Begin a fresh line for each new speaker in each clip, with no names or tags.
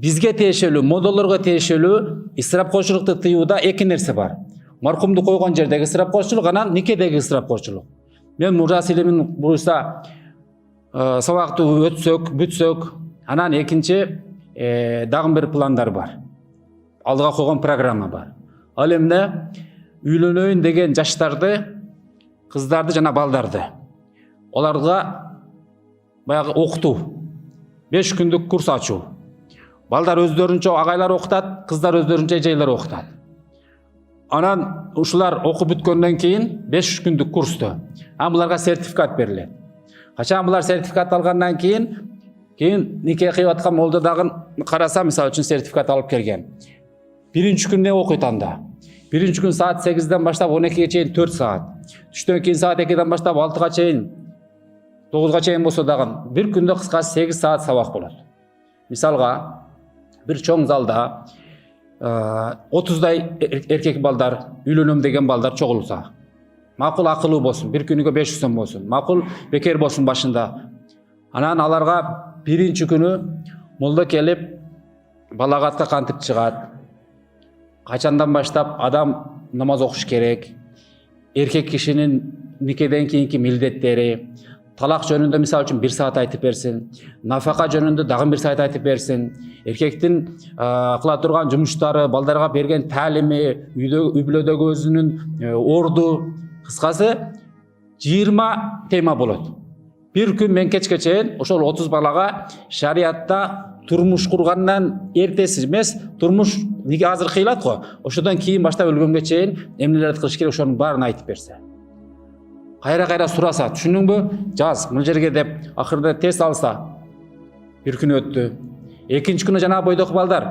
бизге тиешелүү, модолорго тиешелүү исрапкорчулукту тыюуда эки нерсе бар. Маркумду койгон жердеги исрапкорчулук, анан никедеги исрапкорчулук. Мен мурас илимин буюрса сабакты өтсөк, бүтсөк, анан экинчи дагы бир пландар бар. Алдыга койгон программа бар. Ал эмне үйлөнөйүн деген жаштарды, кыздарды жана балдарды. Оларга баягы окутуу, 5 күндүк курс ачуу. Балдар өздөрүнчө агайлар окутат, кыздар өздөрүнчө эжейлер окутат. Анан ушулар окуп бүткөндөн кийин 5 күндүк курсту. Буларга сертификат берилет. Качан булар сертификат алгандан кийин нике кыйып аткан молдо дагы караса, мисалы үчүн сертификат алып келген. Биринчи күн не окуйт анда? Биринчи күн саат 8-ден баштап 12-ге чейин 4 саат. Түштөн кийин саат 2-ден баштап 6-га чейин, 9-га чейин болсо дагы бир күндө кыскасы 8 саат сабак болот. Мисалга бир чоң залда 30дай эркек балдар, үйлөнөм деген балдар чогулса, макул акылуу болсун, бир күнүгө 500 сом болсун, макул бекер болсун башында. Анан аларга биринчи күнү молдо келип балагатка кантип чыгат, качандан баштап адам намаз окуш керек, эркек кишинин никеден кийинки милдеттери, талак жөнүндө мисалы үчүн 1 саат айтып берсин, нафака жөнүндө дагы 1 саат айтып берсин, эркектин кыла турган жумуштары, балдарга берген таалими, үй бүлөдөгү өзүнүн орду, кыскасы 20 тема болот. Бир күн мен кечке чейин ошол 30 балага шариатта турмуш кургандан эртеси эмес, турмуш неге азыр кыйлат го, ошодон кийин баштап өлгөнгө чейин эмнелерди кылыш керек, ошонун баарын айтып берсе. Кайра сураса, түшүндүңбү? Жаз, мына жерге деп, акырында тест алса, бир күн өттү. Экинчи күнү жана бойдогу балдар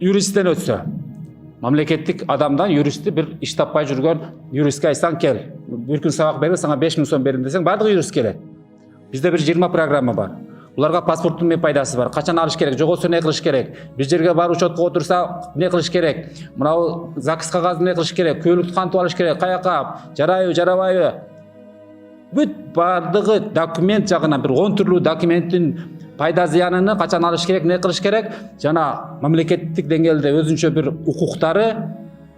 юристтен өтсө, мамлекеттик адамдан юристти, бир иш таппай жүргөн юристке айтсаң кел, бир күн сабак берип, сага 5000 сом берем десең, бардыгы юрист келет. Бизде бир 20 программа бар. Уларга паспорттун эмне пайдасы бар, качан алыш керек, жоготсо эмне кылыш керек, бир жерге барып учетко отурса эмне кылыш керек, мынау ЗАГС кагазын эмне кылыш керек, көйлүктү кантип алыш керек, каяка, жарайбы, жарабайбы. Бүт бардыгы документ жагынан, бир 10 түрлүү документтин пайда зыяныны качан алыш керек, эмне кылыш керек, жана мамлекеттик деңгээлде өзүнчө бир укуктары,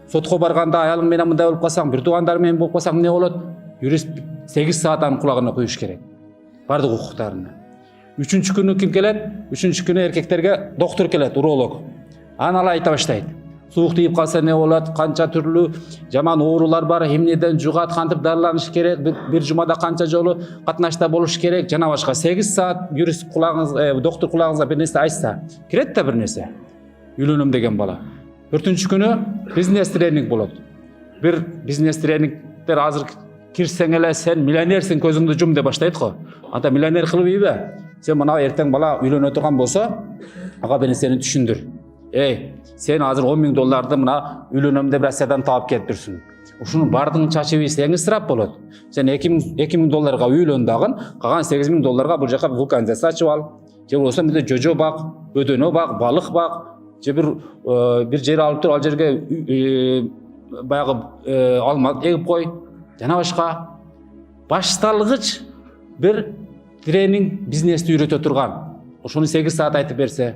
сотко барганда аялың менен мындай болуп калсаң, бир туугандар менен болуп калсаң эмне болот? Юрист 8 саат анын кулагына коюш керек. Бардык укуктарына. Үчүнчү күнү ким келет? Үчүнчү күнү эркектерге доктор келет, уролог. Анан айта баштайт. Суук тийип калса эмне болот? Канча түрлүү жаман оорулар бар, эмнеден жугат, кантип дарыланыш керек, бир жумада канча жолу катнашта болуш керек, жана башка. 8 саат юрист кулагыңыз, доктор кулагыңызга бир нерсе айтса, кирет да бир нерсе. Үйлөнөм деген бала. 4-күнү күнү бизнес тренинг болот. Бир бизнес тренингдер азыр кирсең эле сен миллионерсиң, көзүңдү жум деп баштайт го. Анда миллионер кылбайбы? Сен мына эртең бала үйлөнө турган болсо, ага бир нерсени түшүндүр. Сен азыр 10 000 долларды мына үйлөнөм деп Россиядан таап кетирсиң. Ушунун бардыгын чачып ийсең ысырап болот. Сен 2000 долларга үйлөн дагы, калган 8000 долларга бул жака вулканизация ачып ал. Же болбосо мындай жожо бак, бөдөнө бак, балык бак, же бир жер алып туруп ал жерге баягы алма эгип кой. Жана башка башталгыч бир тренинг бизнести үйрөтө турган. Ошону 8 саат айтып берсе,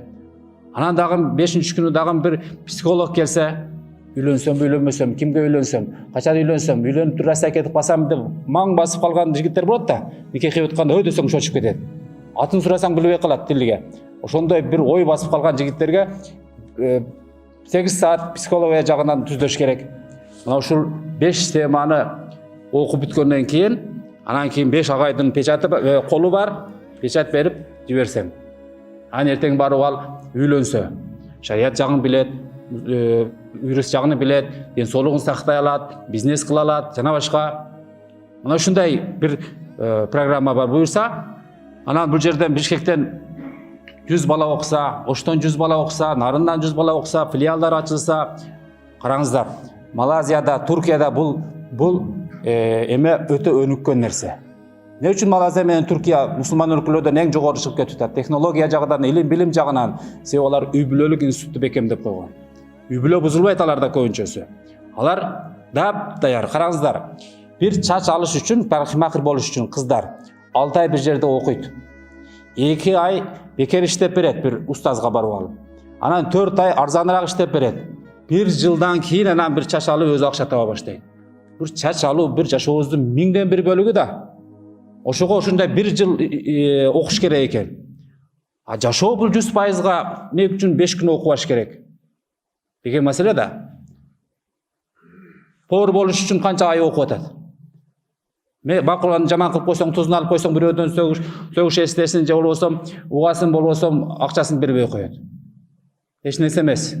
анан дагы 5-күнү күнү дагы бир психолог келсе, үйлөнсөм, үйлөнбөсөм, кимге үйлөнсөм, качан үйлөнсөм, үйлөнүп туруп Россияга кетип калсам деп маң басып калган жигиттер болот да. Нике кыйып атканда десең шочуп кетет. Атын сурасаң билбей калат тилиге. Ошондой бир ой басып калган жигиттерге 8 саат психология жагынан түздөш керек. Мына ушул 5 теманы окуп бүткөндөн кийин, анан кийин 5 агайдын печаты колу бар, печать берип жиберсең. Анан эртең барып ал үйлөнсө, шарият жагын билет, юрист жагын билет, ден соолугун сактай алат, бизнес кыла алат, жана башка. Мына ушундай бир программа бар буюрса, анан бул жерден Бишкектен 100 бала окуса, Оштон 100 бала окуса, Нарындан 100 бала окуса, филиалдар ачылса, караңыздар. Малайзияда, Туркияда бул эме өтө өнүккөн нерсе. Не үчүн Малайзия менен Туркия мусулман өлкөлөрдөн эң жогору чыгып кетип, технология жагынан, илим билим жагынан, себеби алар үй бүлөлүк институтту бекемдеп койгон. Үй бүлө бузулбайт аларда көбүнчөсү. Алар даяр. Караңыздар. Бир чач алыш үчүн, парикмахер болуш үчүн кыздар 6 ай бир жерде окуйт. 2 ай бекер иштеп берет бир устазга барып алып. Анан 4 ай арзаныраак иштеп берет. 1 жылдан кийин анан бир чач алып өзү акча таба баштайт. Бир чач алуу бир жашообуздун 1000ден 1 бөлүгү да. Ошого ушундай 1 жыл окуш керек экен. А жашоо бул 100%га эмне үчүн 5 күн окубаш керек деген маселе да. Повар болуш үчүн канча ай окуп атат? Макуланы жаман кылып койсоң, тузун алып койсоң, бирөөдөн сөгүш эстесин же болбосо угасын болбосо акчасын бербей коет. Эч нерсе эмес.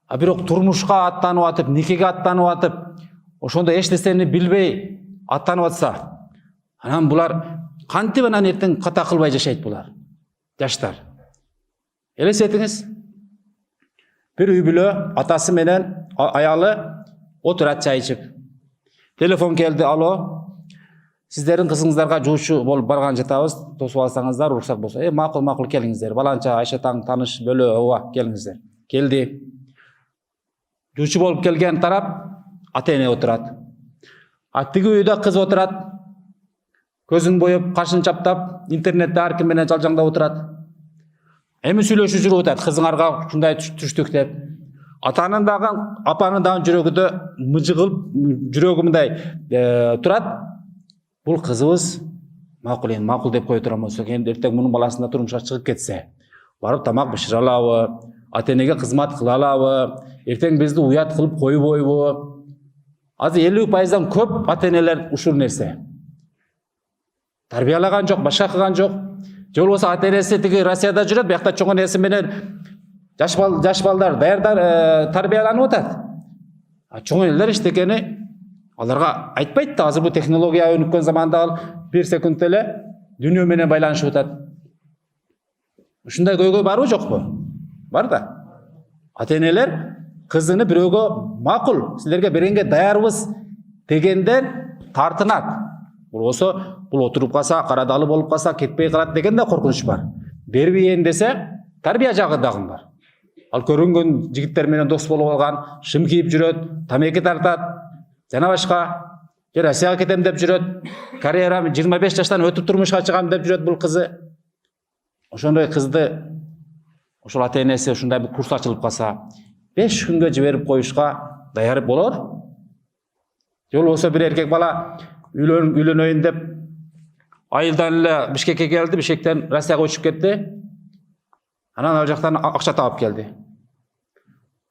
А бирок турмушка аттанып атып, никеге аттанып атып, ошондо эч нерсени билбей аттанып атса, анан булар кантип анан эртең ката кылбай жашайт булар? Жаштар. Элестетиңиз. Бир үй бүлө атасы менен аялы отурат чай ичип. Телефон келди, алло. Сиздердин кызыңыздарга жуучу болуп барган жатабыз, тосуп алсаңыздар, уруксат болсо. Макул келиңиздер. Баланча Айша таң таныш бөлө, ооба, келиңиздер. Келди. Жуучу болуп келген тарап ата-эне отурат. А тиги үйдө кыз отурат. Көзүн боюп, кашын чаптап, интернетте ар ким менен жалжаңдап отурат. Эми сүйлөшүп жүрүп атат, кызыңарга ушундай түштүк деп. Атанын дагы, апанын дагы жүрөгүдө мыжыгылып, жүрөгү мындай турат. Бул кызыбыз макул деп кое турам болсо, эртең мунун баласында турмушка чыгып кетсе, барып тамак бышыра алабы, ата-энеге кызмат кыла алабы, эртең бизди уят кылып койбойбу? Азыр 50% көп ата-энелер ушул нерсе. Тарбиялаган жок, башка кылган жок. Же болбосо ата-энеси тиги Россияда жүрөт, биякта чоң энеси менен жаш балдар тарбияланып атат. А чоң элдер иштекени аларга айтпайт да. Азыр бул технология өнүккөн заманда 1 секунд эле дүйнө менен байланышып атат. Ушундай көйгөй барбы жокпу? Бар да. Ата-энелер кызыны бирөөгө макул, силерге бергенге даярбыз дегенден тартынат. Болбосо бул отуруп калса, карадалы болуп калса, кетпей калат деген да коркунуч бар. Бербейин десе, тарбия жагы дагы бар. Ал көрүнгөн жигиттер менен дос болуп алган, шым кийип жүрөт, тамеки тартат, жана башка. Россияга кетем деп жүрөт, карьерам 25 жаштан өтүп турмушка чыгам деп жүрөт бул кызы. Ошондой кызды ошол ата-энеси ушундай бир курс ачылып калса, 5 күнгө жиберип коюшка даяр болор. Же болбосо бир эркек бала үйлөнөйүн деп айылдан эле Бишкекке келди, Бишкектен Россияга өчүп кетти. Анан ал жактан акча таап келди.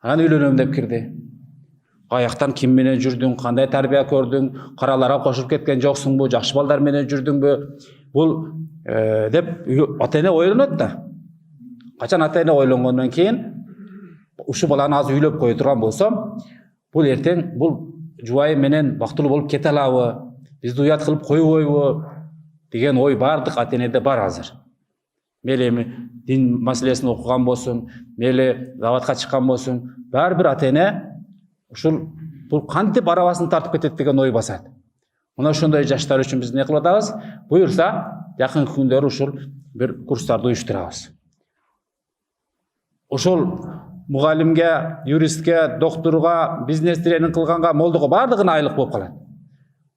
Анан үйлөнөм деп кирди. Каяктан ким менен жүрдүң, кандай тарбия көрдүң, караларга кошулуп кеткен жоксуңбу, жакшы балдар менен жүрдүңбү? Бул деп ата-эне ойлонот да. Качан ата-эне ойлонгондон кийин ушул баланы азыр үйлөп кое турган болсом, бул эртең бул жубайы менен бактылуу болуп кете алабы, бизди уят кылып койбойбу деген ой бардык ата-энеде бар азыр. Мейли эми дин маселесин окуган болсун, мейли заводко чыккан болсун, баары бир ата-эне ушул бул кантип арабасын тартып кетет деген ой басат. Мына ошондой жаштар үчүн биз эмне кылып атабыз? Буюрса, жакын күндөрү ушул бир курстарды уюштурабыз. Ошол мугалимге, юристке, доктурга, бизнес тренинг кылганга, молдого бардыгына айлык болуп калат.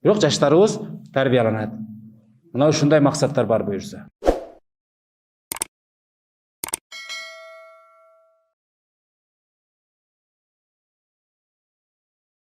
Бирок жаштарыбыз тарбияланат. Мына ушундай максаттар бар буюрса.